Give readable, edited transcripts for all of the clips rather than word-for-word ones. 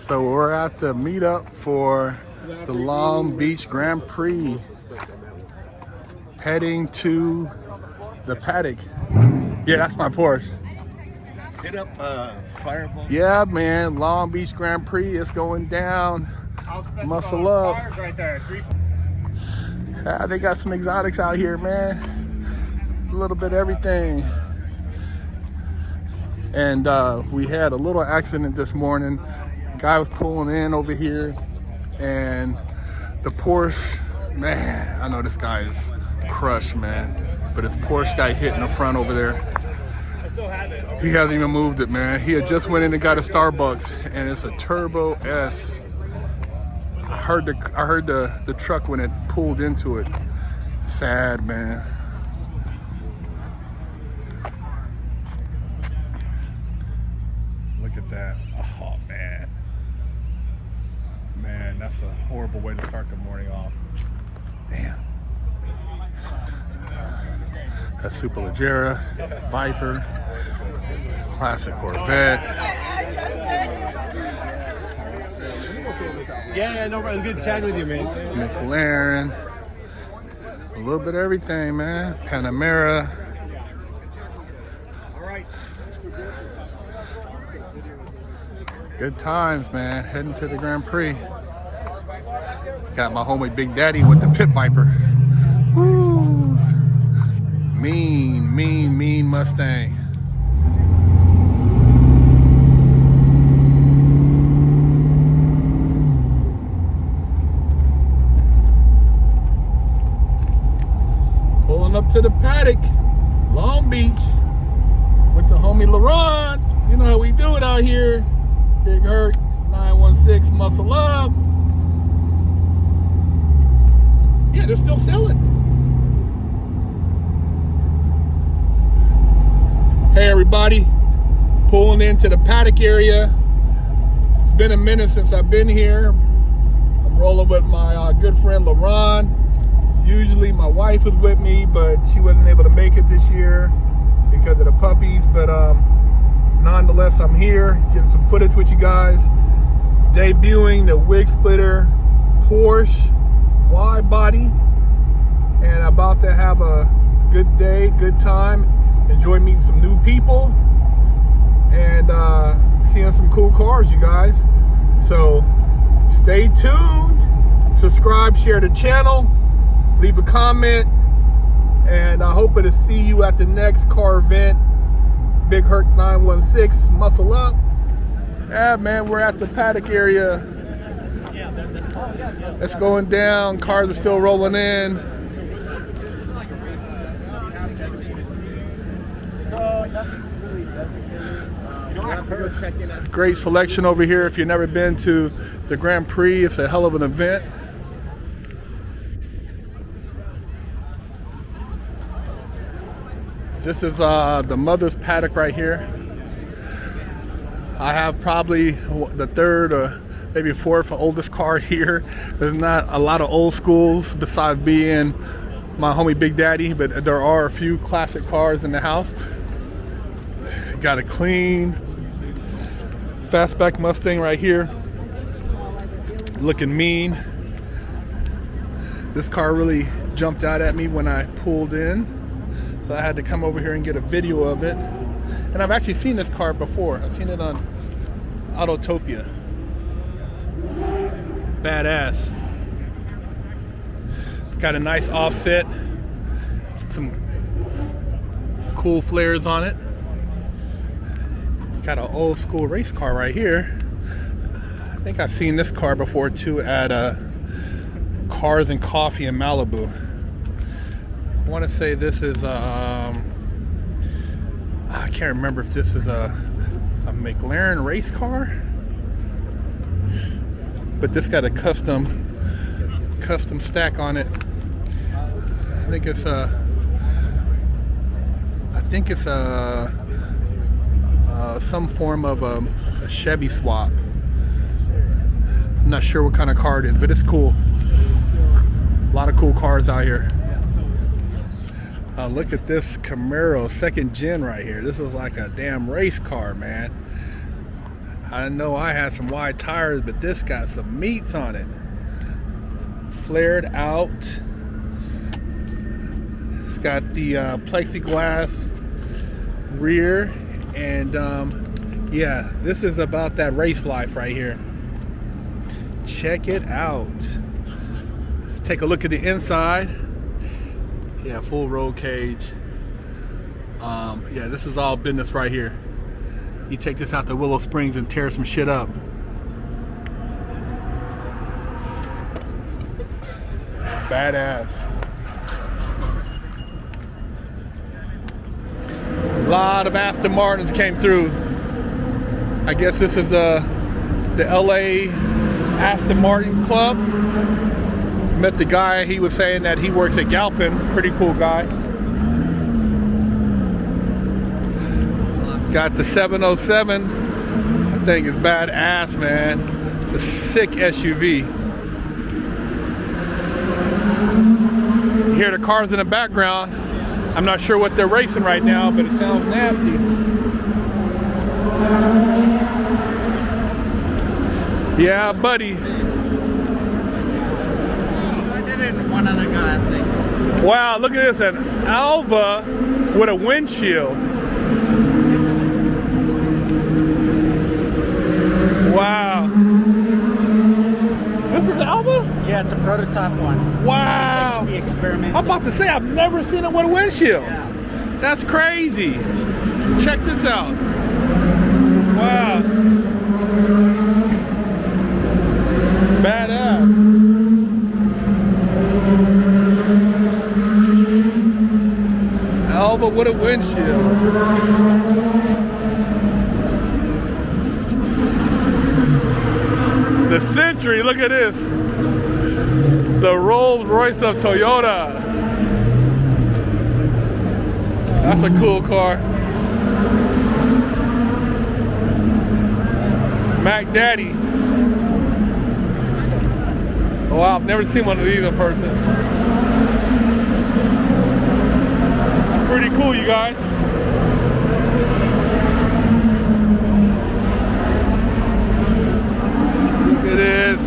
So we're at the meetup for the Long Beach Grand Prix, heading to the paddock. Yeah, that's my Porsche. Hit up Fireball. Yeah, man, Long Beach Grand Prix is going down. Muscle up. Yeah, they got some exotics out here, man. A little bit of everything. And we had a little accident this morning. The guy was pulling in over here, and the Porsche, man, I know this guy is crushed, man, but his Porsche got hit in the front over there. He hasn't even moved it, man. He had just went in and got a Starbucks, and it's a Turbo S. I heard the truck when it pulled into it. Sad, man. Look at that. Oh, man. Man, that's a horrible way to start the morning off. Damn. That's Superleggera, Viper, classic Corvette. Yeah, no, it's good chatting with you, man. McLaren. A little bit of everything, man. Panamera. Good times, man. Heading to the Grand Prix. Got my homie Big Daddy with the Pit Viper. Woo! Mean Mustang. Pulling up to the paddock, Long Beach, with the homie LaRon. You know how we do it out here. Big Hurt, 916, muscle up. Yeah, they're still selling. Hey everybody, pulling into the paddock area. It's been a minute since I've been here. I'm rolling with my good friend LaRon. Usually my wife was with me, but she wasn't able to make it this year because of the puppies. But nonetheless, I'm here getting some footage with you guys. Debuting the wig splitter Porsche wide body, and about to have a good day, good time. Enjoy meeting some new people and seeing some cool cars, you guys. So stay tuned, subscribe, share the channel, leave a comment, and I hope to see you at the next car event. Big Hurt 916, muscle up. Yeah, man, we're at the paddock area. It's going down, cars are still rolling in. Great selection over here. If you've never been to the Grand Prix, it's a hell of an event. This is the mother's paddock right here. I have probably the third or maybe fourth oldest car here. There's not a lot of old schools besides being my homie Big Daddy, but there are a few classic cars in the house. Got a clean fastback Mustang right here, looking mean. This car really jumped out at me when I pulled in, so I had to come over here and get a video of it. And I've actually seen this car before. I've seen it on Autotopia. Badass. Got a nice offset, some cool flares on it. Got an old school race car right here. I think I've seen this car before too at Cars and Coffee in Malibu. I want to say this is I can't remember if this is a McLaren race car, but this got a custom stack on it. I think it's some form of a Chevy swap. I'm not sure what kind of car it is, but it's cool. A lot of cool cars out here. Look at this Camaro 2nd gen right here. This is like a damn race car, man. I know I had some wide tires, but this got some meats on it. Flared out. It's got the plexiglass rear, and yeah, this is about that race life right here. Check it out. Let's take a look at the inside. Yeah, full roll cage. Yeah, this is all business right here. You take this out to Willow Springs and tear some shit up. Badass. A lot of Aston Martins came through. I guess this is the LA Aston Martin Club. Met the guy, he was saying that he works at Galpin. Pretty cool guy. Got the 707. I think it's badass, man. It's a sick SUV. You hear the cars in the background. I'm not sure what they're racing right now, but it sounds nasty. Yeah, buddy. I did it and one other guy, I think. Wow, look at this, an Alva with a windshield. Wow. This is the Alva? Yeah, it's a prototype one. Wow. It's experimental. I'm about to say, I've never seen it with a windshield. Yeah. That's crazy. Check this out. Wow. Badass. Alva with a windshield. The Century, look at this. The Rolls Royce of Toyota. That's a cool car. Mac Daddy. Oh wow, I've never seen one of these in person. That's pretty cool, you guys. Look at this.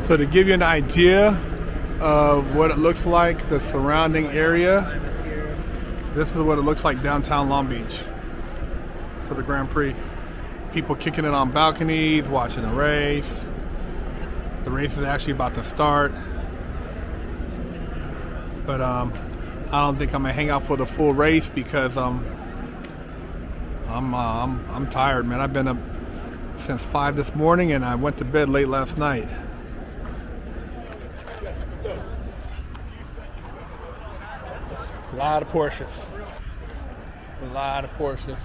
So to give you an idea of what it looks like, the surrounding area, this is what it looks like downtown Long Beach for the Grand Prix. People kicking it on balconies, watching the race. The race is actually about to start. But I don't think I'm gonna hang out for the full race because I'm tired, man. I've been up since 5 this morning and I went to bed late last night. A lot of Porsches. A lot of Porsches.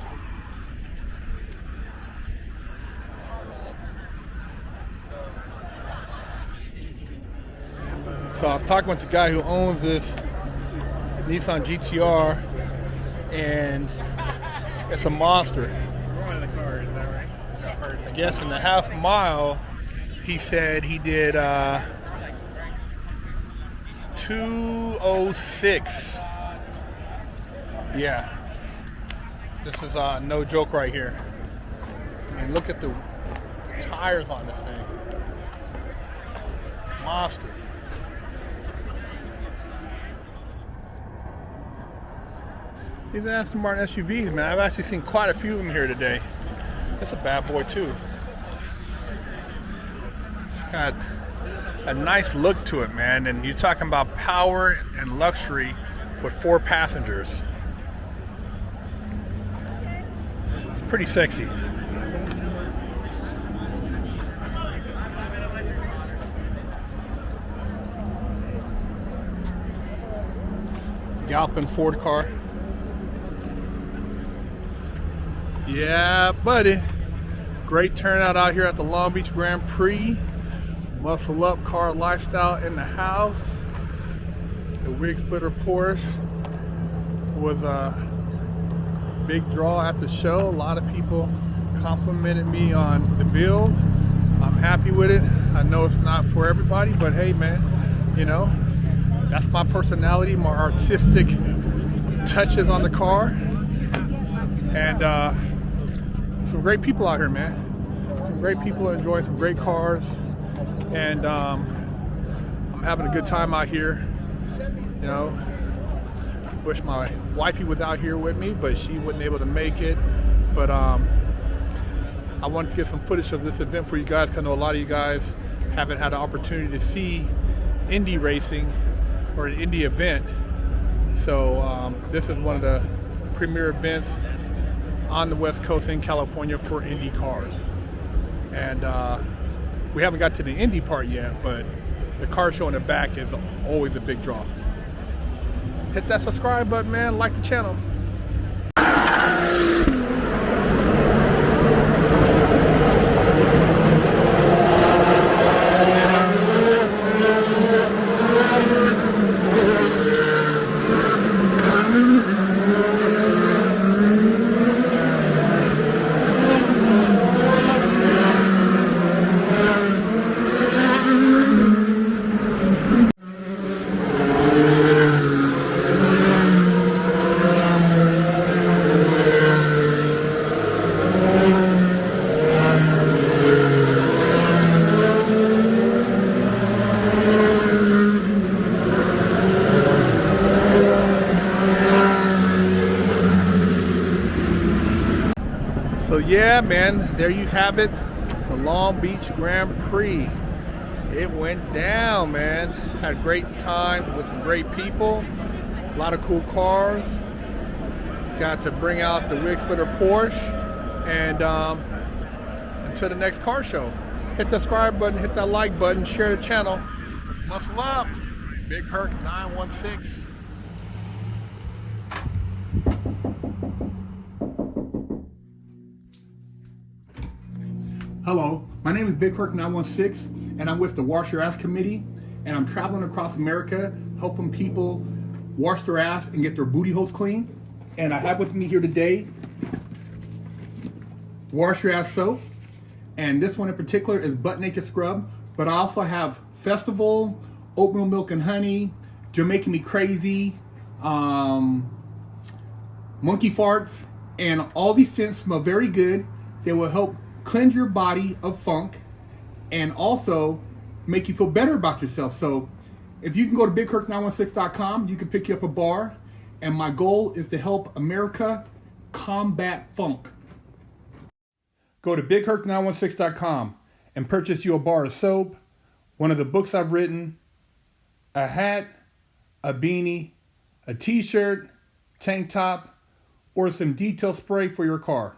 So I was talking with the guy who owns this Nissan GTR, and it's a monster. I guess in the half mile, he said he did 2:06. Yeah, this is no joke right here. I mean, look at the tires on this thing. Monster. These Aston Martin SUVs, man. I've actually seen quite a few of them here today. That's a bad boy too. It's got a nice look to it, man. And you're talking about power and luxury with 4 passengers. It's pretty sexy. Galpin Ford car. Yeah, buddy. Great turnout out here at the Long Beach Grand Prix. Muscleup Car Lifestyle in the house. The wig splitter Porsche was a big draw at the show. A lot of people complimented me on the build. I'm happy with it. I know it's not for everybody, but hey, man, you know, that's my personality, my artistic touches on the car. And some great people out here, man. Some great people enjoying some great cars. And I'm having a good time out here. You know, wish my wifey was out here with me, but she wasn't able to make it. But I wanted to get some footage of this event for you guys, because I know a lot of you guys haven't had the opportunity to see Indy racing or an Indy event. So this is one of the premier events on the West Coast in California for Indy cars. And we haven't got to the Indy part yet, but the car show in the back is always a big draw. Hit that subscribe button, man. Like the channel. So yeah, man, there you have it, the Long Beach Grand Prix. It went down, man. Had a great time with some great people, a lot of cool cars. Got to bring out the wig splitter Porsche, and until the next car show, hit the subscribe button, hit that like button, share the channel. Muscle up, Big Herc 916. Hello, my name is Big Herc 916, and I'm with the Wash Your Ass Committee, and I'm traveling across America helping people wash their ass and get their booty holes clean. And I have with me here today Wash Your Ass soap, and this one in particular is Butt Naked Scrub, but I also have Festival, Oatmeal Milk and Honey, Jamaican Me Crazy, Monkey Farts, and all these scents smell very good. They will help cleanse your body of funk, and also make you feel better about yourself. So if you can go to BigKirk916.com, you can pick you up a bar. And my goal is to help America combat funk. Go to BigKirk916.com and purchase you a bar of soap, one of the books I've written, a hat, a beanie, a t-shirt, tank top, or some detail spray for your car.